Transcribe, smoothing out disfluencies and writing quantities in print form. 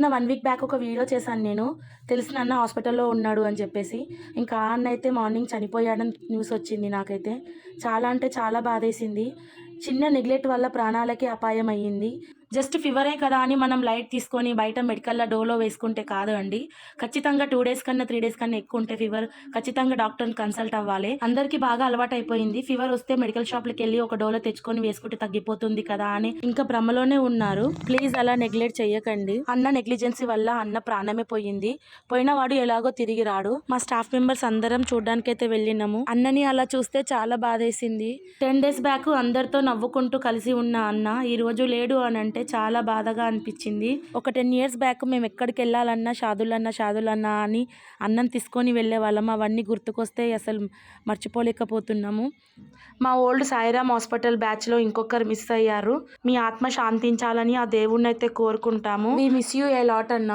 నా 1 week back ఒక video చేశాను నేను. తెలిసిన అన్న హాస్పిటల్‌లో ఉన్నాడు అని చెప్పేసి. ఇంకా ఆ అన్న అయితే మార్నింగ్ చనిపోయాడని న్యూస్ వచ్చింది నాకైతే. చాలా అంటే చాలా బాధేసింది. చిన్న నెగ్లెక్ట్ వల్ల ప్రాణాలకే అపాయం అయ్యింది. జస్ట్ ఫీవరే కదా అని మనం లైట్ తీసుకొని బయట మెడికల్‌లో డోలో వేసుకుంటే కాదు అండి. ఖచ్చితంగా 2 డేస్ కన్నా, 3 డేస్ కన్నా ఎక్కువ ఉంటే ఫీవర్ ఖచ్చితంగా డాక్టర్‌ని కన్సల్ట్ అవ్వాలి. అందరికీ బాగా అలవాటైపోయింది. ఫీవర్ వస్తే మెడికల్ షాప్‌లకెళ్ళి ఒక డోలో తెచ్చుకొని వేసుకుంటే తగ్గిపోతుంది కదా అని ఇంకా భ్రమలోనే ఉన్నారు. ప్లీజ్ అలా నెగ్లెక్ట్ చెయ్యకండి. అన్న నెగ్లిజెన్సీ వల్ల అన్న ప్రాణమే పోయింది. పోయినవాడు ఎలాగో తిరిగి రాడు. మా స్టాఫ్ మెంబర్స్ అందరం చూడ్డానికైతే వెళ్ళినాము. అన్నని అలా చూస్తే చాలా బాధేసింది. 10 డేస్ బ్యాక్ అందరితో నవ్వుకుంటూ కలిసి ఉన్న అన్న ఈ రోజు లేడు అని అంటే చాలా బాధగా అనిపించింది. ఒక 10 ఇయర్స్ బ్యాక్ మేము ఎక్కడికి వెళ్ళాలన్నా షాదులన్నా అని అన్నం తీసుకొని వెళ్ళే వాళ్ళం. అవన్నీ గుర్తుకొస్తే అసలు మర్చిపోలేకపోతున్నాము. మా ఓల్డ్ సాయిరామ్ హాస్పిటల్ బ్యాచ్లో ఇంకొకరు మిస్ అయ్యారు. మీ ఆత్మ శాంతించాలని ఆ దేవుణ్ణి అయితే కోరుకుంటాము. We miss you a lot అన్న.